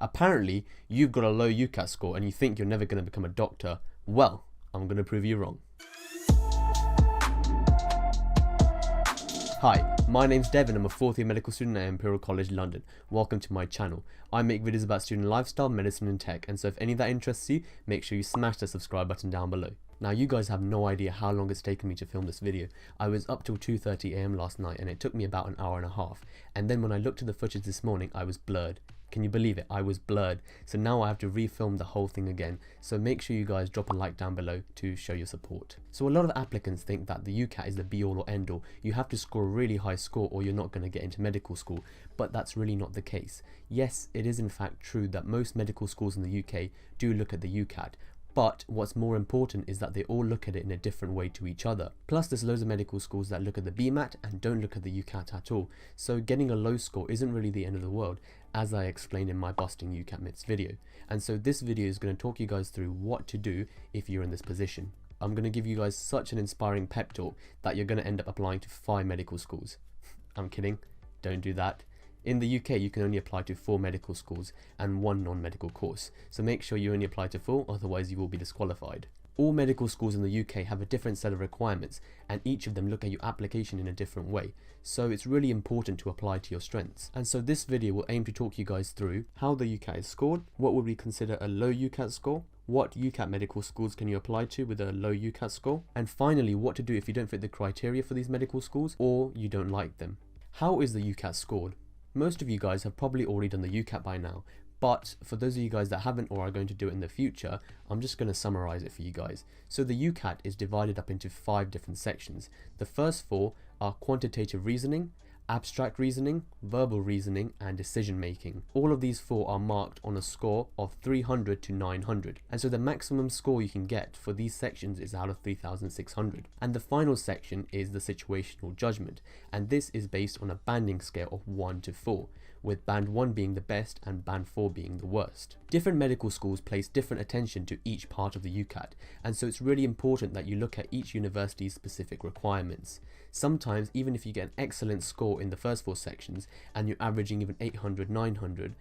Apparently, you've got a low UCAT score and you think you're never going to become a doctor. Well, I'm going to prove you wrong. Hi, my name's Devin. I'm a 4th year medical student at Imperial College London. Welcome to my channel. I make videos about student lifestyle, medicine and tech, and so if any of that interests you, make sure you smash the subscribe button down below. Now you guys have no idea how long it's taken me to film this video. I was up till 2:30 AM last night and it took me about an hour and a half. And then when I looked at the footage this morning, I was blurred. Can you believe it? I was blurred. So now I have to refilm the whole thing again. So make sure you guys drop a like down below to show your support. So a lot of applicants think that the UCAT is the be all or end all. You have to score a really high score or you're not going to get into medical school. But that's really not the case. Yes, it is in fact true that most medical schools in the UK do look at the UCAT. But what's more important is that they all look at it in a different way to each other. Plus there's loads of medical schools that look at the BMAT and don't look at the UCAT at all. So getting a low score isn't really the end of the world, as I explained in my Busting UCAT Myths video. And so this video is going to talk you guys through what to do if you're in this position. I'm going to give you guys such an inspiring pep talk that you're going to end up applying to 5 medical schools. I'm kidding, don't do that. In the UK, you can only apply to 4 medical schools and 1 non-medical course, so make sure you only apply to 4, otherwise you will be disqualified. All medical schools in the UK have a different set of requirements, and each of them look at your application in a different way, so it's really important to apply to your strengths. And so this video will aim to talk you guys through how the UCAT is scored, what would we consider a low UCAT score, what UCAT medical schools can you apply to with a low UCAT score, and finally what to do if you don't fit the criteria for these medical schools or you don't like them. How is the UCAT scored? Most of you guys have probably already done the UCAT by now, but for those of you guys that haven't or are going to do it in the future, I'm just going to summarize it for you guys. So the UCAT is divided up into 5 different sections. The first 4 are quantitative reasoning, abstract reasoning, verbal reasoning, and decision making. All of these 4 are marked on a score of 300 to 900, and so the maximum score you can get for these sections is out of 3,600. And the final section is the situational judgment, and this is based on a banding scale of 1 to 4, with band 1 being the best and band 4 being the worst. Different medical schools place different attention to each part of the UCAT, and so it's really important that you look at each university's specific requirements. Sometimes, even if you get an excellent score in the first 4 sections and you're averaging even 800, 900,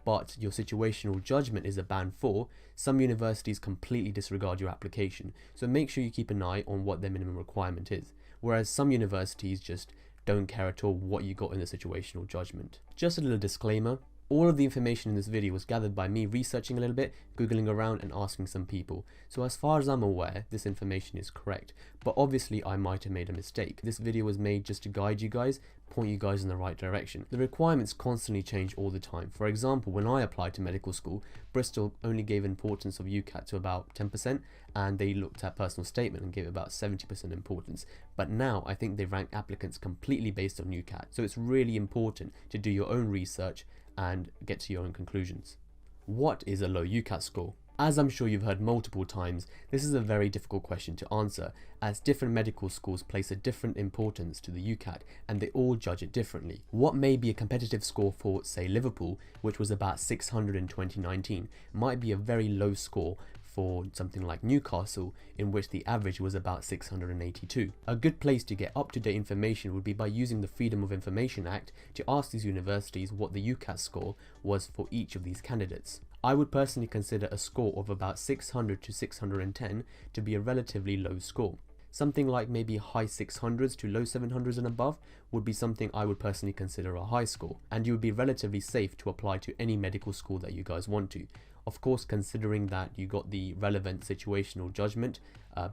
but your situational judgment is a band 4, some universities completely disregard your application. So make sure you keep an eye on what their minimum requirement is. Whereas some universities just don't care at all what you got in the situational judgment. Just a little disclaimer. All of the information in this video was gathered by me researching a little bit, googling around and asking some people. So as far as I'm aware, this information is correct, but obviously I might have made a mistake. This video was made just to guide you guys, point you guys in the right direction. The requirements constantly change all the time. For example, when I applied to medical school, Bristol only gave importance of UCAT to about 10%, and they looked at personal statement and gave it about 70% importance. But now I think they rank applicants completely based on UCAT. So it's really important to do your own research and get to your own conclusions. What is a low UCAT score? As I'm sure you've heard multiple times, this is a very difficult question to answer, as different medical schools place a different importance to the UCAT and they all judge it differently. What may be a competitive score for, say, Liverpool, which was about 600 in 2019, might be a very low score for something like Newcastle, in which the average was about 682. A good place to get up-to-date information would be by using the Freedom of Information Act to ask these universities what the UCAT score was for each of these candidates. I would personally consider a score of about 600 to 610 to be a relatively low score. Something like maybe high 600s to low 700s and above would be something I would personally consider a high score, and you would be relatively safe to apply to any medical school that you guys want to. Of course, considering that you got the relevant situational judgment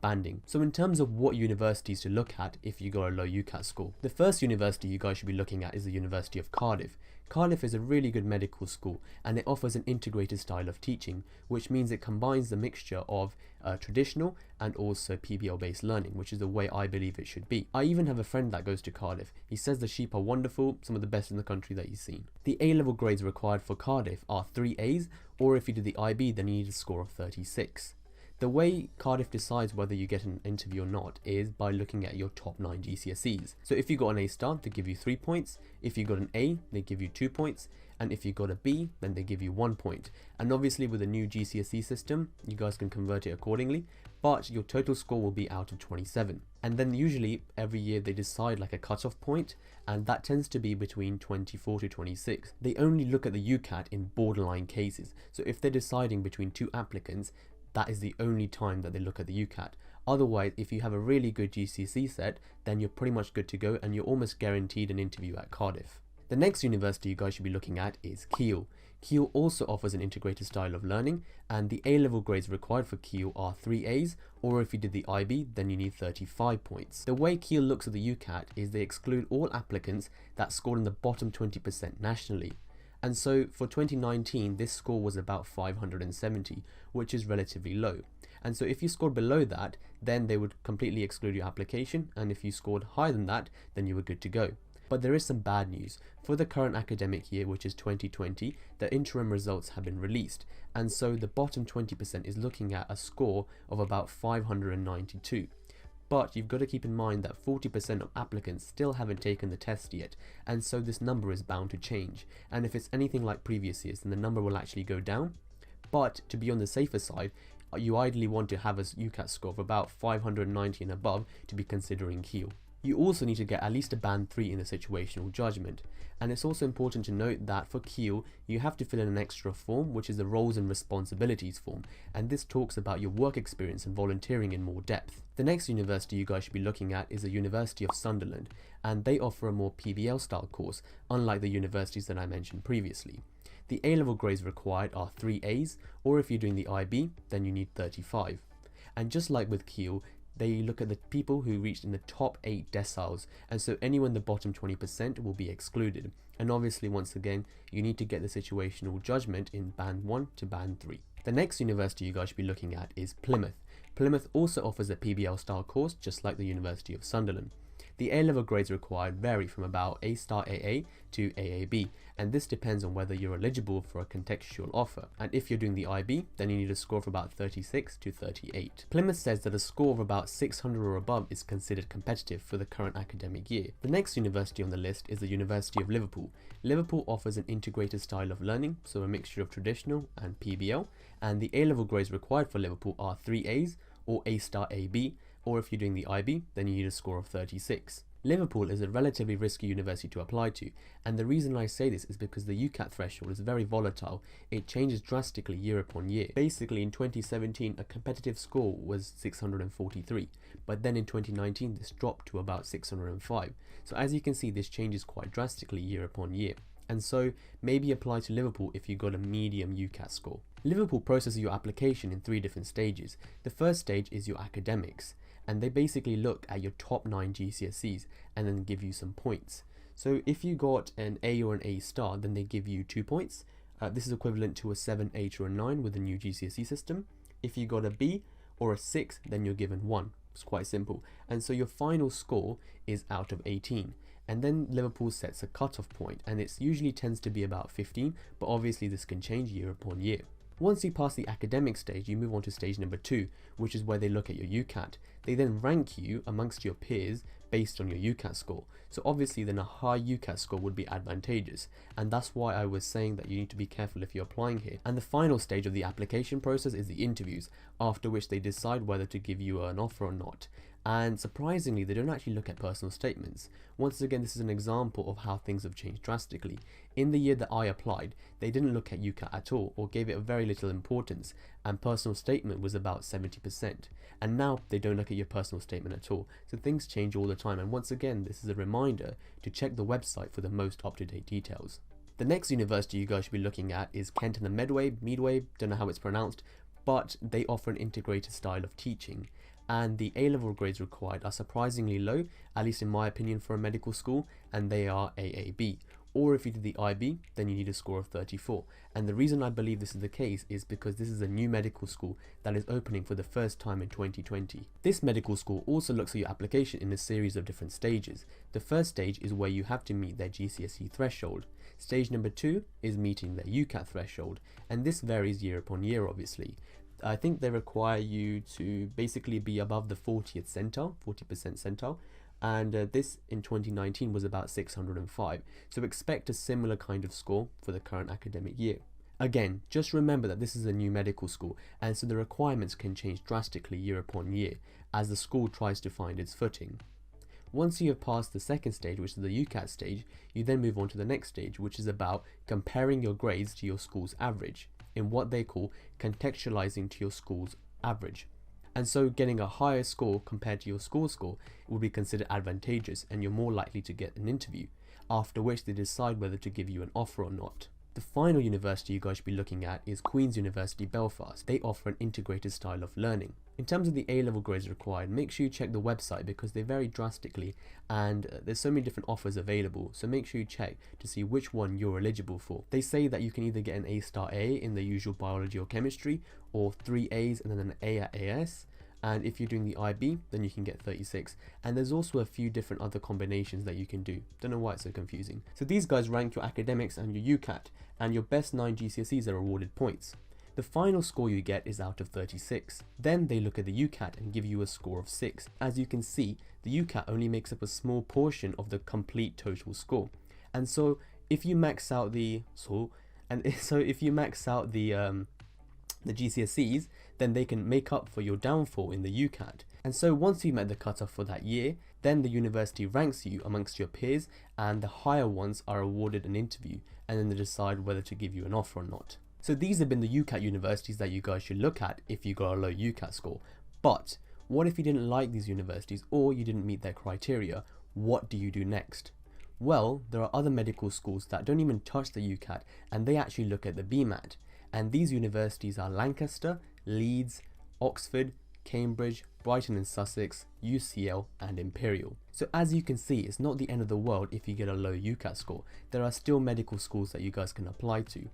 banding. So in terms of what universities to look at if you got a low UCAT score, the first university you guys should be looking at is the University of Cardiff. Cardiff is a really good medical school and it offers an integrated style of teaching, which means it combines the mixture of traditional and also PBL based learning, which is the way I believe it should be. I even have a friend that goes to Cardiff. He says the sheep are wonderful, some of the best in the country that he's seen. The A-level grades required for Cardiff are 3 A's, or if you do the IB then you need a score of 36. The way Cardiff decides whether you get an interview or not is by looking at your top 9 GCSEs. So if you got an A star, they give you 3 points. If you got an A, they give you 2 points. and if you got a B, then they give you 1 point. And obviously with the new GCSE system, you guys can convert it accordingly, but your total score will be out of 27. And then usually every year they decide like a cutoff point, and that tends to be between 24 to 26. They only look at the UCAT in borderline cases, so if they're deciding between two applicants, that is the only time that they look at the UCAT. Otherwise, if you have a really good GCSE set, then you're pretty much good to go and you're almost guaranteed an interview at Cardiff. The next university you guys should be looking at is Keele. Keele also offers an integrated style of learning, and the A-level grades required for Keele are 3 A's, or if you did the IB, then you need 35 points. The way Keele looks at the UCAT is they exclude all applicants that scored in the bottom 20% nationally. And so for 2019, this score was about 570, which is relatively low. And so if you scored below that, then they would completely exclude your application, and if you scored higher than that, then you were good to go. But there is some bad news. For the current academic year, which is 2020, the interim results have been released, and so the bottom 20% is looking at a score of about 592. But you've got to keep in mind that 40% of applicants still haven't taken the test yet, and so this number is bound to change. And if it's anything like previous years, then the number will actually go down. But to be on the safer side, you ideally want to have a UCAT score of about 590 and above to be considering Keele. You also need to get at least a band 3 in the situational judgment. And it's also important to note that for Keele, you have to fill in an extra form, which is the roles and responsibilities form, and this talks about your work experience and volunteering in more depth. The next university you guys should be looking at is the University of Sunderland, and they offer a more PBL style course, unlike the universities that I mentioned previously. The A-level grades required are 3 A's, or if you're doing the IB, then you need 35. And just like with Keele, they look at the people who reached in the top 8 deciles, and so anyone in the bottom 20% will be excluded. And obviously, once again, you need to get the situational judgment in band 1 to band 3. The next university you guys should be looking at is Plymouth. Plymouth also offers a PBL style course, just like the University of Sunderland. The A-level grades required vary from about A-star AA to AAB, and this depends on whether you're eligible for a contextual offer. And if you're doing the IB, then you need a score of about 36 to 38. Plymouth says that a score of about 600 or above is considered competitive for the current academic year. The next university on the list is the University of Liverpool. Liverpool offers an integrated style of learning, so a mixture of traditional and PBL, and the A-level grades required for Liverpool are 3 A's or A-star AB, or if you're doing the IB, then you need a score of 36. Liverpool is a relatively risky university to apply to, and the reason I say this is because the UCAT threshold is very volatile. It changes drastically year upon year. Basically in 2017 a competitive score was 643, but then in 2019 this dropped to about 605. So as you can see, this changes quite drastically year upon year, and so maybe apply to Liverpool if you got a medium UCAT score. Liverpool processes your application in 3 different stages. The first stage is your academics, and they basically look at your top 9 GCSEs and then give you some points. So if you got an A or an A star, then they give you 2 points. This is equivalent to a 7, 8 or a 9 with the new GCSE system. If you got a B or a 6, then you're given 1. It's quite simple. And so your final score is out of 18. And then Liverpool sets a cutoff point, and it usually tends to be about 15, but obviously this can change year upon year. Once you pass the academic stage, you move on to stage number 2, which is where they look at your UCAT. They then rank you amongst your peers based on your UCAT score. So obviously then a high UCAT score would be advantageous, and that's why I was saying that you need to be careful if you're applying here. And the final stage of the application process is the interviews, after which they decide whether to give you an offer or not. And surprisingly, they don't actually look at personal statements. Once again, this is an example of how things have changed drastically. In the year that I applied, they didn't look at UCAT at all, or gave it very little importance, and personal statement was about 70%. And now they don't look at your personal statement at all. So things change all the time, and once again, this is a reminder to check the website for the most up-to-date details. The next university you guys should be looking at is Kent and the Medway, don't know how it's pronounced, but they offer an integrated style of teaching. And the A-level grades required are surprisingly low, at least in my opinion, for a medical school, and they are AAB. Or if you did the IB, then you need a score of 34. And the reason I believe this is the case is because this is a new medical school that is opening for the first time in 2020. This medical school also looks at your application in a series of different stages. The first stage is where you have to meet their GCSE threshold. Stage number 2 is meeting their UCAT threshold, and this varies year upon year obviously. I think they require you to basically be above the 40th centile, 40% centile, and this in 2019 was about 605. So expect a similar kind of score for the current academic year. Again, just remember that this is a new medical school, and so the requirements can change drastically year upon year as the school tries to find its footing. Once you have passed the second stage, which is the UCAT stage, you then move on to the next stage, which is about comparing your grades to your school's average, in what they call contextualizing to your school's average. And so getting a higher score compared to your school score will be considered advantageous, and you're more likely to get an interview, after which they decide whether to give you an offer or not. The final university you guys should be looking at is Queen's University Belfast. They offer an integrated style of learning. In terms of the A-level grades required, make sure you check the website because they vary drastically, and there's so many different offers available, so make sure you check to see which one you're eligible for. They say that you can either get an A*A in the usual biology or chemistry, or 3 A's and then an A at AS. And if you're doing the IB, then you can get 36. And there's also a few different other combinations that you can do. Don't know why it's so confusing. So these guys rank your academics and your UCAT, and your best 9 GCSEs are awarded points. The final score you get is out of 36. Then they look at the UCAT and give you a score of 6. As you can see, the UCAT only makes up a small portion of the complete total score. And so if you max out the the GCSEs, then they can make up for your downfall in the UCAT. And so once you met the cutoff for that year, then the university ranks you amongst your peers, and the higher ones are awarded an interview, and then they decide whether to give you an offer or not. So these have been the UCAT universities that you guys should look at if you got a low UCAT score. But what if you didn't like these universities or you didn't meet their criteria? What do you do next? Well, there are other medical schools that don't even touch the UCAT, and they actually look at the BMAT. And these universities are Lancaster, Leeds, Oxford, Cambridge, Brighton and Sussex, UCL and Imperial. So as you can see, it's not the end of the world if you get a low UCAT score. There are still medical schools that you guys can apply to.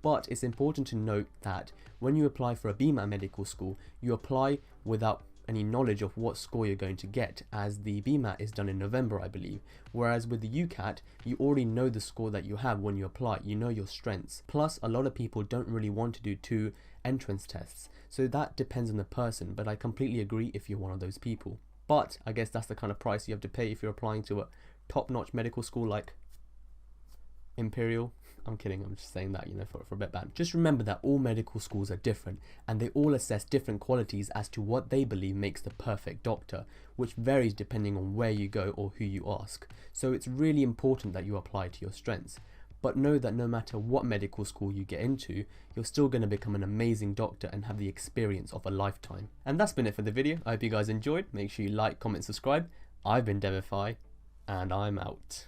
But it's important to note that when you apply for a BMAT medical school, you apply without any knowledge of what score you're going to get, as the BMAT is done in November, I believe, whereas with the UCAT you already know the score that you have when you apply. You know your strengths. Plus a lot of people don't really want to do 2 entrance tests, so that depends on the person, but I completely agree if you're one of those people. But I guess that's the kind of price you have to pay if you're applying to a top-notch medical school like Imperial. I'm kidding, I'm just saying that, you know, for a bit bad. Just remember that all medical schools are different, and they all assess different qualities as to what they believe makes the perfect doctor, which varies depending on where you go or who you ask. So it's really important that you apply to your strengths. But know that no matter what medical school you get into, you're still going to become an amazing doctor and have the experience of a lifetime. And that's been it for the video. I hope you guys enjoyed. Make sure you like, comment, subscribe. I've been Devify, and I'm out.